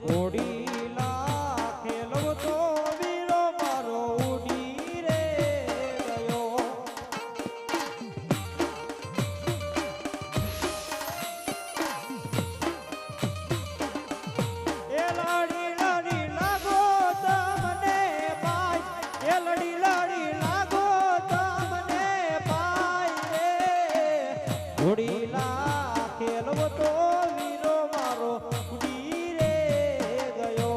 ઘોડીલા ખેલવતો વીરો મારો ઉડી રે ગયો. એ લાડી લાડી લાગો તમને પાય, એ લડી લડી લાગો તમને પાય રે ઘોડીલા ખેલવતો વીરો મારો ઉડી રે ગયો.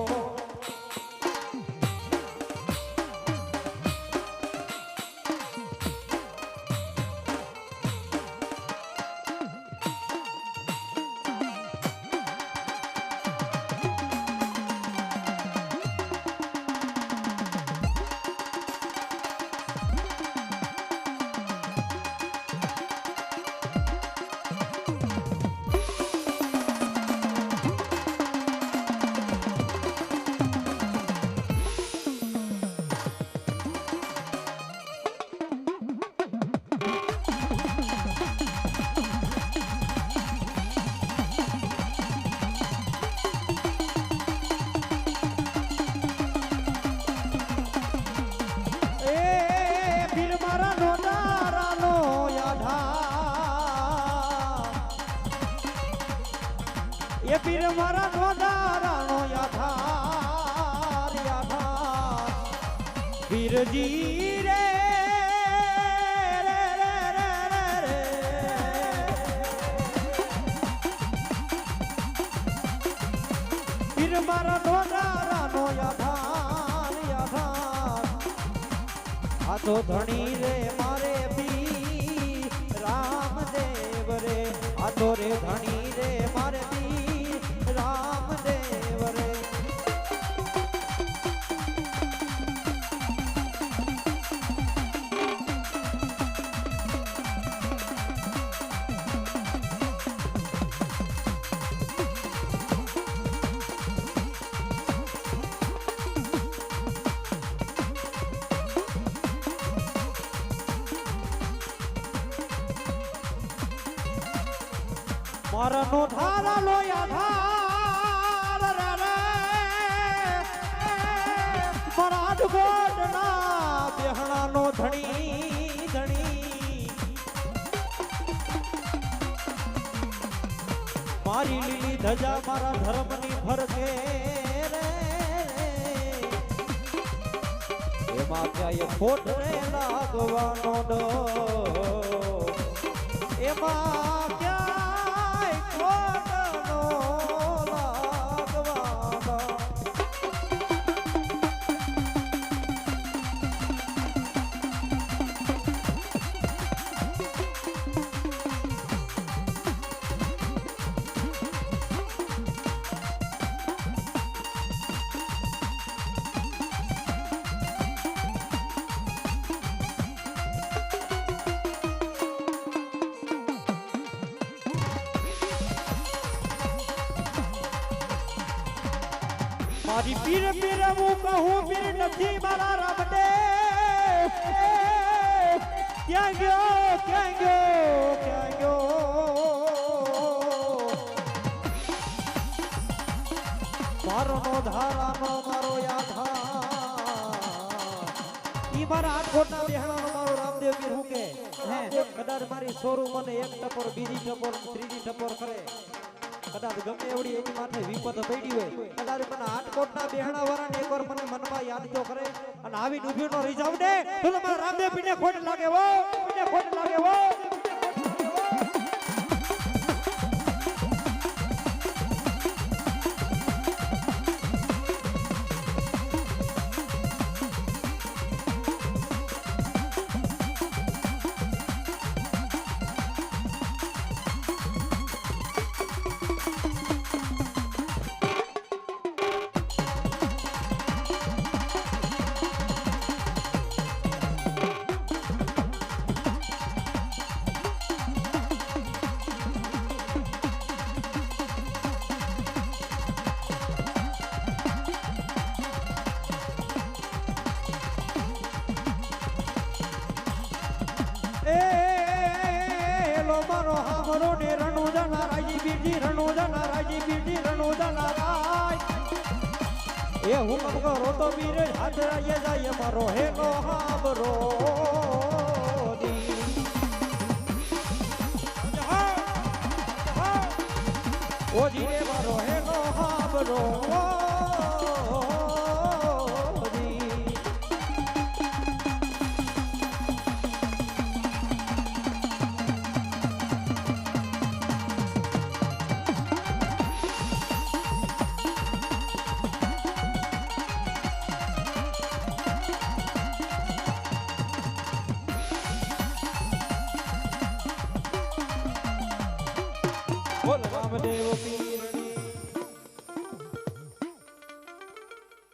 એ પીર મારા નોંધારાનો યાધાર યાધાર પીરજી રે પીર મારા નોંધારાનો યાધાર યાધાર આ તો ધણી રે મારે પી રામદેવ રે આ તો રે ધણી રે મારે રામદેવ રે. મારનો ધારાલો યાધાર રે મારા રાજકોટના બેહણાનો ધણી ધણી મારી લીલી ધજા મારા ધર્મની ફરકે રે એમાં ક્યાંય ખોટ રે લાગવાનો ડર એમાં મારી પીર પીર હું કહું પીર નથી મારા રામડે ક્યાં ગયો ક્યાં ગયો ક્યાં ગયો મારો નો ધારાનો મારો યાધાર ઈ મારા આઠકોટના બેહણાનો મારો રામદેવ પીર હું કે કદાચ મારી સોરું મને એક ટપોર બીજી ટપોર ત્રીજી ટપોર કરે કદાચ ગમે એવડી એની માથે વિપત પડી હોય કદાચ મને આઠકોટના બેહણા વાળાને એકવાર મને મનમાં યાદ જો કરે અને આવી ડૂબ્યો નો રહી જાવ ને તો તમારા રામદેવ પીને ખોટ લાગે હો પીને ખોટ લાગે હો. રણુજા નારાજી બીજી રણુજા નારાજી બીજી રણુજા નારાય એ હુકમ કરો તો વીર હાથ આયે જાય મારો હેલો હાબરો ઓ જીરે મારો હેલો હાબરો બોલ રામદેવ